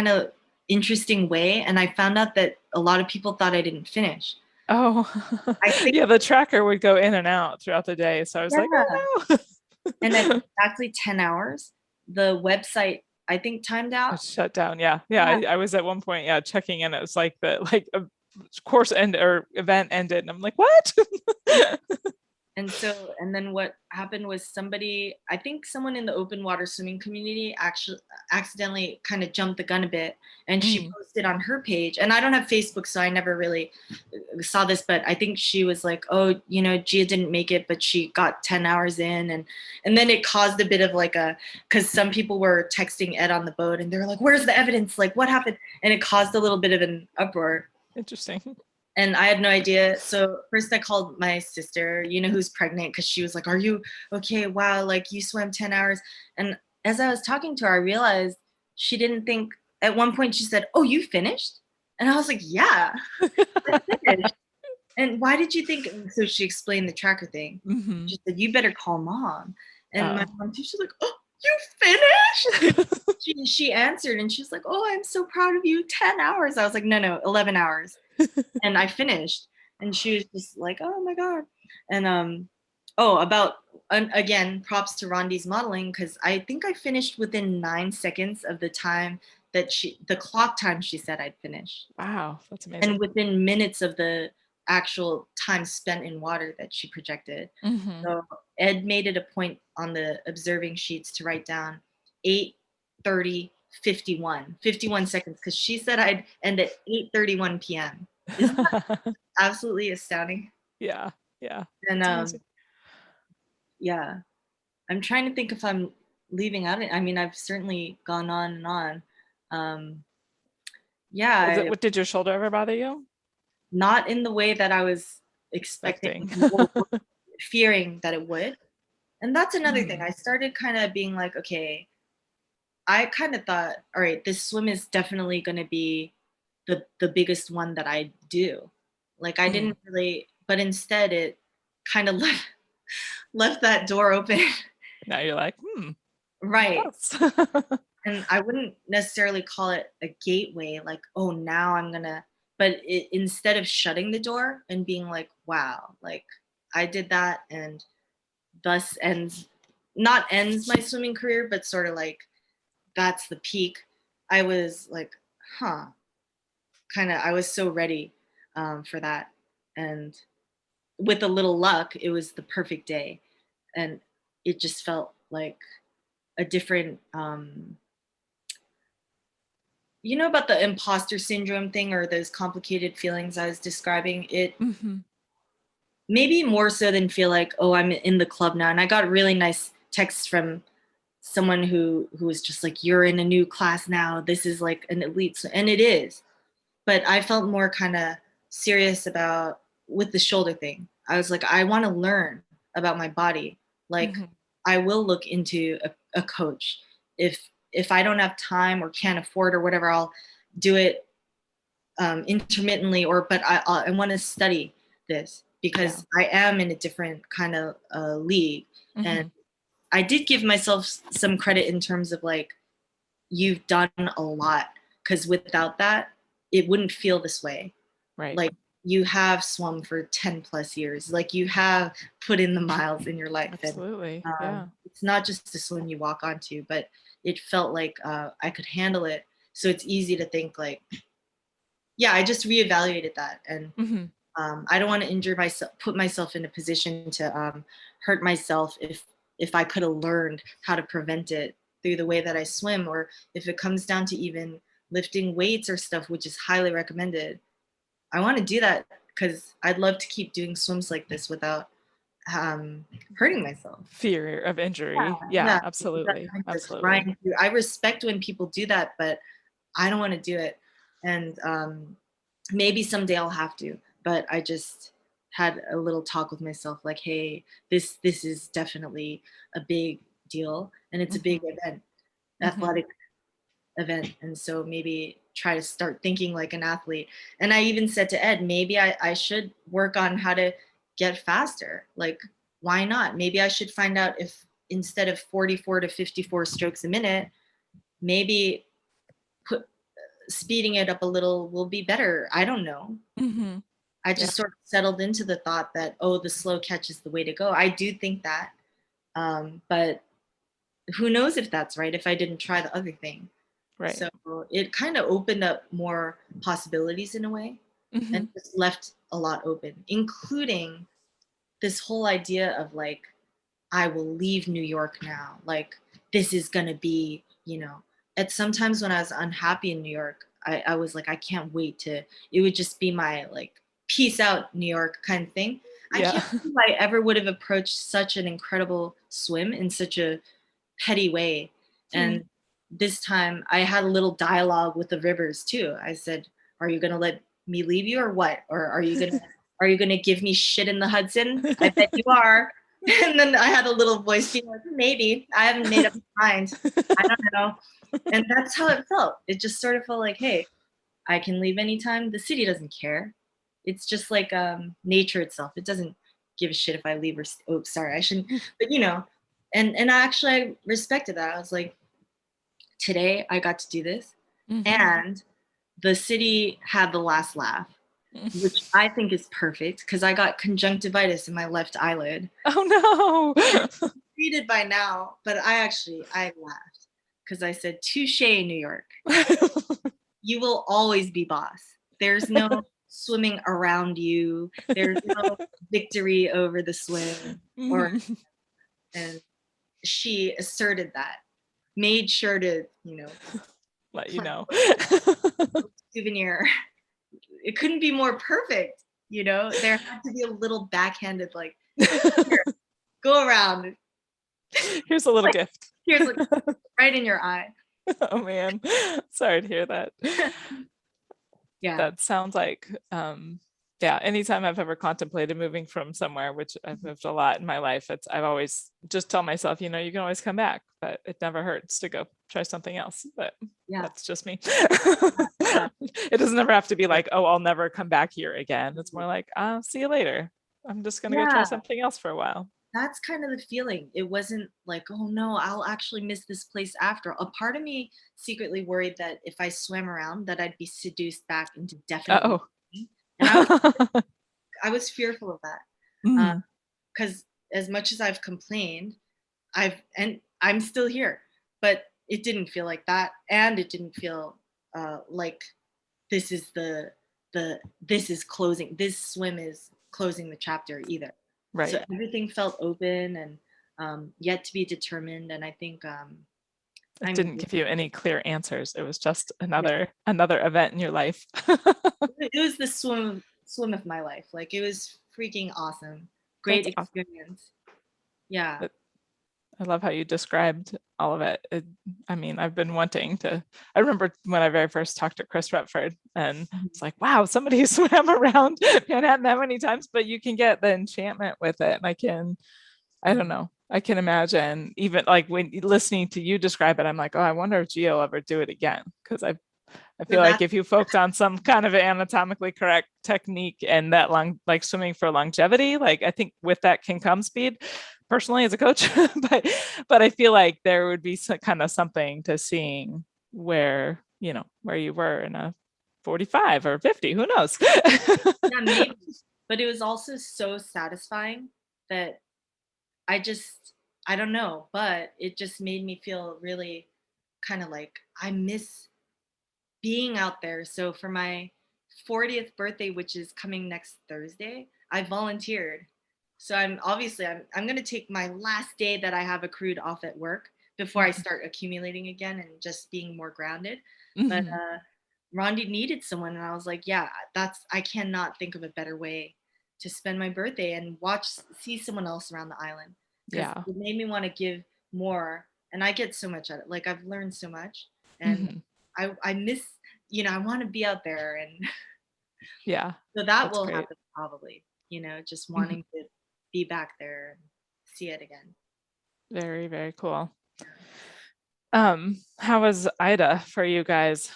of interesting way. And I found out that a lot of people thought I didn't finish. Oh, I think, yeah, the tracker would go in and out throughout the day. So I was like, yeah. oh no. And at exactly 10 hours, the website, I think, timed out. It's shut down. Yeah. Yeah. Yeah. I was at one point, yeah, checking in. It was like like a course end or event ended. And I'm like, what? And so, and then what happened was somebody, I think someone in the open water swimming community actually accidentally kind of jumped the gun a bit. And she Mm. posted on her page, and I don't have Facebook, so I never really saw this, but I think she was like, oh, Gia didn't make it, but she got 10 hours in. And then it caused a bit of like because some people were texting Ed on the boat and they were like, where's the evidence? Like, what happened? And it caused a little bit of an uproar. Interesting. And I had no idea. So first I called my sister, who's pregnant, because she was like, are you okay? Wow, like you swam 10 hours. And as I was talking to her, I realized she didn't think, at one point she said, oh, you finished? And I was like, yeah, I finished. And why did you think? So she explained the tracker thing. Hmm. She said, you better call mom. And my Oh. mom too, she's like, oh, you finished? She answered and she's like, oh, I'm so proud of you. 10 hours. I was like, no, 11 hours. And I finished. And she was just like, oh my God. And again, props to Rondi's modeling, because I think I finished within 9 seconds of the time that the clock time she said I'd finish, Wow. That's and amazing. within minutes of the actual time spent in water that she projected. Hmm. So Ed made it a point on the observing sheets to write down 8:30, 51 seconds, because she said I'd end at 8:31 p.m. Isn't that absolutely astounding? Yeah. Yeah. And That's amazing. yeah, I'm trying to think if I'm leaving out. I mean, I've certainly gone on and on. Um, yeah, What did your shoulder ever bother you? not in the way that I was expecting Expecting. or fearing that it would. And that's another thing. Mm. I started kind of being like, okay, I kind of thought, all right, this swim is definitely going to be the biggest one that I do. Like I Mm. didn't really, but instead it kind of left that door open. Now you're like, Right. yes. And I wouldn't necessarily call it a gateway, like, oh, now I'm gonna, but instead of shutting the door and being like, wow, like I did that, and thus not ends my swimming career, but sort of like that's the peak. I was like, huh, I was so ready for that. And with a little luck, it was the perfect day. And it just felt like a different, about the imposter syndrome thing, or those complicated feelings I was describing? It Hmm. maybe more so than feel like, oh, I'm in the club now. And I got really nice texts from someone who was just like, you're in a new class now. This is like an elite, and it is. But I felt more kind of serious about with the shoulder thing. I was like, I want to learn about my body. Like, Hmm. I will look into a coach. If I don't have time or can't afford or whatever, I'll do it intermittently. But I want to study this Yeah. because I am in a different kind of league. And Hmm. I did give myself some credit in terms of like, you've done a lot, because without that, it wouldn't feel this way. Right. Like you have swum for 10 plus years, like you have put in the miles in your life. And Absolutely. Yeah. it's not just a swim you walk onto, but it felt like I could handle it. So it's easy to think like, yeah, I just reevaluated that. And Hmm. I don't want to injure myself, put myself in a position to hurt myself if I could have learned how to prevent it through the way that I swim, or if it comes down to even lifting weights or stuff, which is highly recommended. I want to do that because I'd love to keep doing swims like this without hurting myself. Fear of injury. Yeah, Yeah, without absolutely. having to Absolutely. grind through. I respect when people do that, but I don't want to do it. And maybe someday I'll have to, but I just had a little talk with myself like, hey, this is definitely a big deal, and it's a big Hmm. event, Hmm. athletic event, and so maybe try to start thinking like an athlete. And I even said to Ed, maybe I should work on how to get faster. Like, why not? Maybe I should find out if instead of 44 to 54 strokes a minute, maybe put speeding it up a little will be better. I don't know. Hmm. I Yeah. just sort of settled into the thought that, oh, the slow catch is the way to go. I do think that. But who knows if that's right if I didn't try the other thing. Right. So it kind of opened up more possibilities in a way and Hmm. just left a lot open, including this whole idea of like, I will leave New York now. Like, this is going to be, at sometimes when I was unhappy in New York, I was like, I can't wait to, it would just be my like, peace out, New York kind of thing. I Yeah. can't believe I ever would have approached such an incredible swim in such a petty way. Mm. And this time I had a little dialogue with the rivers too. I said, "Are you going to let me leave you or what? Or are you going to give me shit in the Hudson? I bet you are." And then I had a little voice being like, "Maybe. I haven't made up my mind. I don't know." And that's how it felt. It just sort of felt like, "Hey, I can leave anytime. The city doesn't care. It's just like nature itself. It doesn't give a shit if I leave or oh, sorry, I shouldn't." But and I respected that. I was like, today I got to do this, Hmm. and the city had the last laugh, which I think is perfect because I got conjunctivitis in my left eyelid. Oh Treated by now, but I laughed because I said, "Touche, New York. no. You will always be boss. There's no swimming around you. There's no victory over the swim." Or Hmm. and she asserted that, made sure to, Let you plant know. a souvenir. It couldn't be more perfect. There had to be a little backhanded like, here, go around. Here's a little Like, gift. here's like right in your eye. Oh man. Sorry to hear that. Yeah. That sounds like yeah, anytime I've ever contemplated moving from somewhere, which I've moved a lot in my life, I've always just tell myself, you can always come back, but it never hurts to go try something else. But Yeah. that's just me. Yeah. It doesn't ever have to be like, oh, I'll never come back here again. It's more like, see you later. I'm just gonna go try Yeah. something else for a while. That's kind of the feeling. It wasn't like, oh no, I'll actually miss this place after. A part of me secretly worried that if I swam around, that I'd be seduced back into definitely Uh-oh. leaving. And I was fearful of that. Mm, Because as much as I've complained, I'm still here. But it didn't feel like that. And it didn't feel like this is this is closing, this swim is closing the chapter either. So right. everything felt open and yet to be determined. And I think It I'm didn't give you any clear answers. It was just yeah, another event in your life. it was the swim of my life. Like, it was freaking awesome. Great That's awesome. experience. Yeah. I love how you described all of it. I mean, I've been wanting to. I remember when I very first talked to Chris Retford, and Mhm. it's like, wow, somebody swam around Manhattan that many times, but you can get the enchantment with it. And I don't know, I can imagine even like when listening to you describe it, I'm like, oh, I wonder if Gio will ever do it again. Because I So feel like that's if you focus on some kind of anatomically correct technique and that like swimming for longevity, like I think with that can come speed. Personally, as a coach, but I feel like there would be some kind of something to seeing where you were in a 45 or 50, who knows? yeah, maybe. But it was also so satisfying that I just I don't know, but it just made me feel really kind of like I miss being out there. So for my 40th birthday, which is coming next Thursday, I volunteered. So I'm going to take my last day that I have accrued off at work before I start accumulating again and just being more grounded. But Mhm. Rondi needed someone, and I was like, yeah, I cannot think of a better way to spend my birthday and see someone else around the island, because Yeah. it made me want to give more, and I get so much out of it. Like I've learned so much, and Hmm. I miss, I want to be out there, and Yeah. so that That's will great. happen probably. Just Mhm. wanting to be back there and see it again. Very, very cool. Yeah. How was Ida for you guys?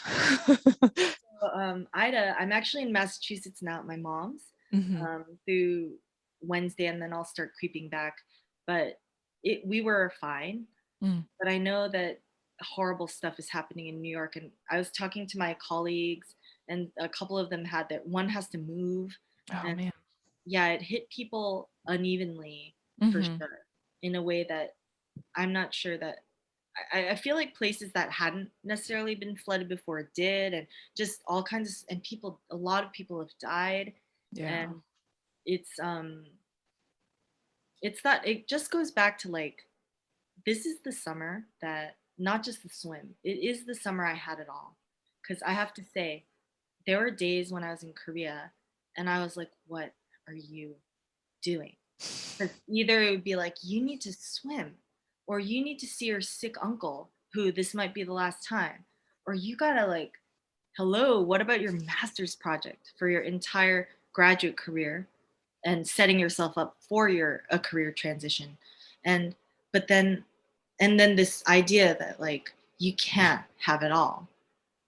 Ida, I'm actually in Massachusetts now at my mom's Hmm. through Wednesday, and then I'll start creeping back. But we were fine. Mm. But I know that horrible stuff is happening in New York, and I was talking to my colleagues, and a couple of them had that one has to move, Oh and man. yeah, it hit people unevenly for Hmm. sure, in a way that I'm not sure that I feel like places that hadn't necessarily been flooded before it did, and just all kinds of, and people, a lot of people have died, Yeah. and it's that it just goes back to like, this is the summer that, not just the swim, it is the summer I had it all. Because I have to say, there were days when I was in Korea, and I was like, what are you doing? Because either it would be like, you need to swim, or you need to see your sick uncle, who this might be the last time, or you gotta like, hello, what about your master's project for your entire graduate career and setting yourself up for a career transition? And but then and then this idea that like you can't have it all,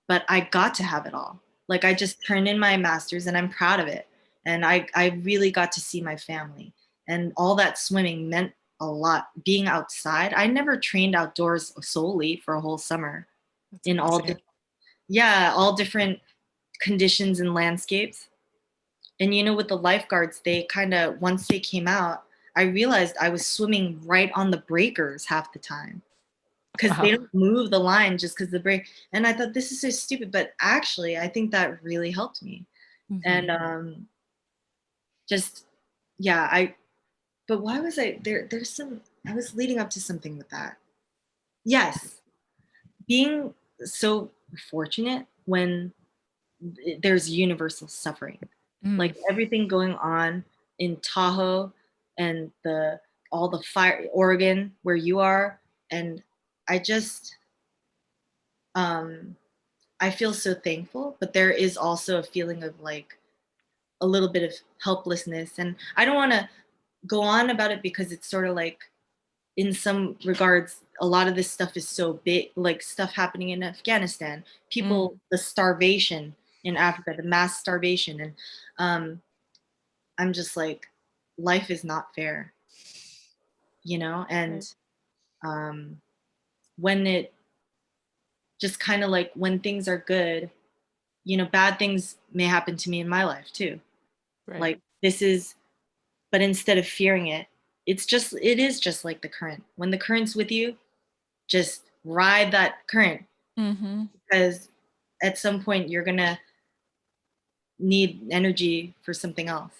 but I got to have it all. Like I just turned in my master's, and I'm proud of it. And I really got to see my family. And all that swimming meant a lot. Being outside, I never trained outdoors solely for a whole summer That's in amazing. all different conditions and landscapes. And with the lifeguards, they kind of, once they came out, I realized I was swimming right on the breakers half the time, because they Wow. don't move the line just because the break. And I thought, this is so stupid, but actually I think that really helped me. Hmm. And just, yeah, I but why was I there? I was leading up to something with that. Yes, being so fortunate when there's universal suffering, Mm. like everything going on in Tahoe, and the all the fire, Oregon where you are. And I just um I feel so thankful, but there is also a feeling of like a little bit of helplessness. And I don't want to go on about it, because it's sort of like, in some regards, a lot of this stuff is so big, like stuff happening in Afghanistan, Mm. people, the starvation in Africa, the mass starvation. And um, I'm just like, life is not fair, Right. and um, when it just kind of like, when things are good, bad things may happen to me in my life too. Right. Like this is, but instead of fearing it, it is just like the current. When the current's with you, just ride that current, Hmm. because at some point you're gonna need energy for something else.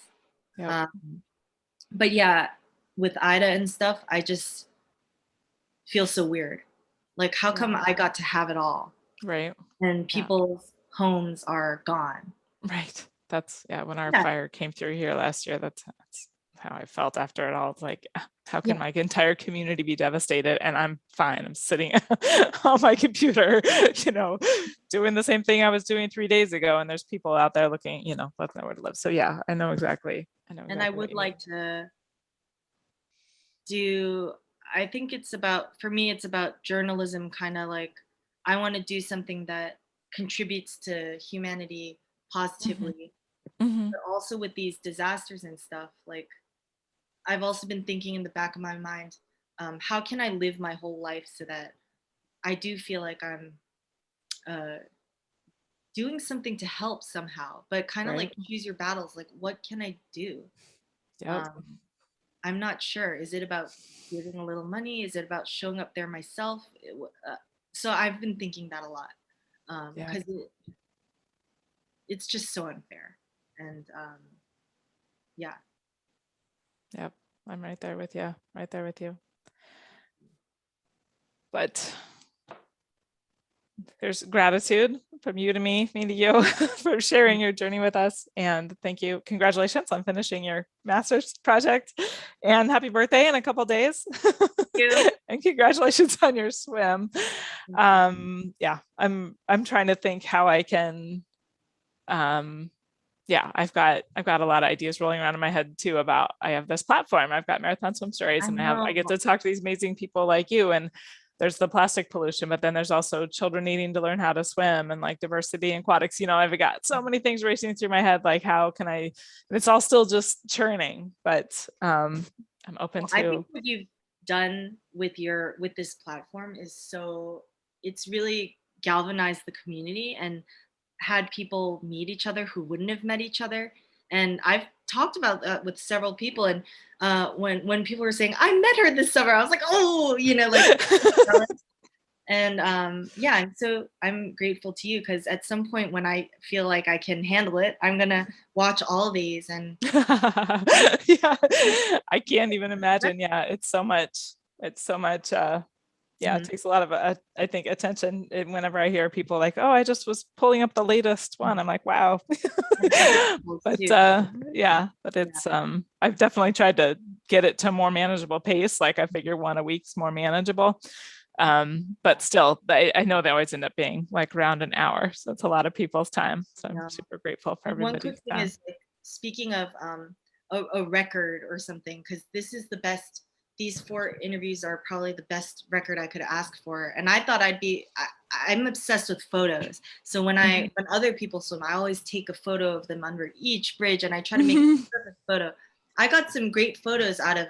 Yep. Um, but yeah, with Ida and stuff, I just feel so weird. Like, how Yeah. come I got to have it all Right. and Yeah. people's homes are gone? Right. That's, yeah, when our Yeah, fire came through here last year, that's how I felt after it all. It's like, how yeah. can my entire community be devastated and I'm fine? I'm sitting on my computer, you know, doing the same thing I was doing 3 days ago, and there's people out there looking, with nowhere to live. So yeah, I know exactly. I know And I exactly what would you mean. like to do, I think it's about, for me, it's about journalism, kind of like, I want to do something that contributes to humanity Hmm. positively. Hmm. But also with these disasters and stuff, like I've also been thinking in the back of my mind, how can I live my whole life so that I do feel like I'm uh, doing something to help somehow, but kind of Right. like choose your battles. Like, what can I do? Yep. Um, I'm not sure. Is it about giving a little money? Is it about showing up there myself? So I've been thinking that a lot, Yep. because it's just so unfair. And yeah, Yep. I'm right there with you. Right there with you. But there's gratitude from you to me to you, for sharing your journey with us. And thank you. Congratulations on finishing your master's project, and happy birthday in a couple days. You. And congratulations on your swim. Yeah, I'm trying to think how I can, yeah, I've got a lot of ideas rolling around in my head too about, I have this platform, I've got Marathon Swim Stories, I and I get know. to talk to these amazing people like you, and there's the plastic pollution, but then there's also children needing to learn how to swim, and like diversity in aquatics. I've got so many things racing through my head, like how can I, and it's all still just churning, but I'm open Well, I think to. what you've done with this platform is it's really galvanized the community and had people meet each other who wouldn't have met each other. And I've talked about that with several people. And when people were saying, I met her this summer, I was like, oh, like, and yeah, and so I'm grateful to you, because at some point when I feel like I can handle it, I'm gonna watch all these. And Yeah, I can't even imagine. Yeah, it's so much. Yeah, it Mhm. takes a lot of, I think, attention. And whenever I hear people like, oh, I just was pulling up the latest one, I'm like, wow. And other people's But too. yeah, but Yeah. it's, I've definitely tried to get it to a more manageable pace. Like I figure one a week's more manageable. But still, I know they always end up being like around an hour. So it's a lot of people's time. So I'm Yeah. super grateful for One everybody's quick thing time. is, like, speaking of a record or something, because this is the best. These 4 interviews are probably the best record I could ask for. And I thought I'm obsessed with photos. So Mhm. when other people swim, I always take a photo of them under each bridge, and I try to make a Mhm. perfect photo. I got some great photos out of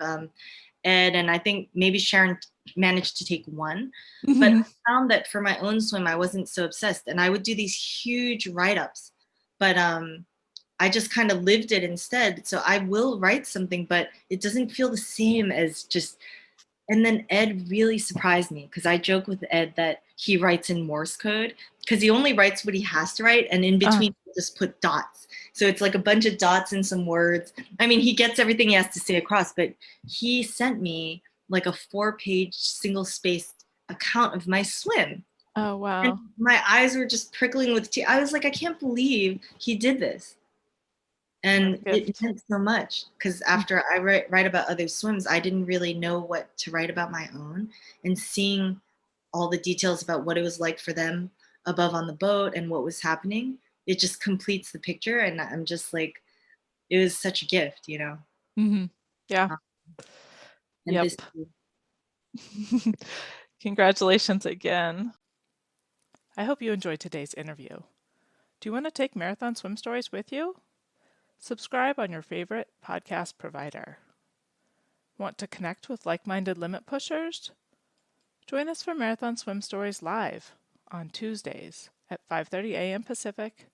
Ed, and I think maybe Sharon managed to take one. But Mhm. I found that for my own swim, I wasn't so obsessed, and I would do these huge write-ups. But I just kind of lived it instead. So I will write something, but it doesn't feel the same as just. And then Ed really surprised me, because I joke with Ed that he writes in Morse code, because he only writes what he has to write, and in Uh, between he'll just put dots. So it's like a bunch of dots and some words. I mean, he gets everything he has to say across, but he sent me like a 4-page single spaced account of my swim. oh, And wow. my eyes were just prickling with tears. I was like, I can't believe he did this. What a And it gift. meant so much, because after I write about other swims, I didn't really know what to write about my own. And seeing all the details about what it was like for them above on the boat and what was happening, it just completes the picture. And I'm just like, it was such a gift. Mhm. Yeah. Um, and this, Yep. Congratulations again. I hope you enjoyed today's interview. Do you want to take Marathon Swim Stories with you? Subscribe on your favorite podcast provider. Want to connect with like-minded limit pushers? Join us for Marathon Swim Stories live on Tuesdays at 5:30 a.m. Pacific,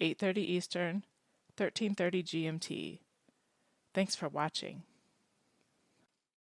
8:30 Eastern, 13:30 GMT. Thanks for watching.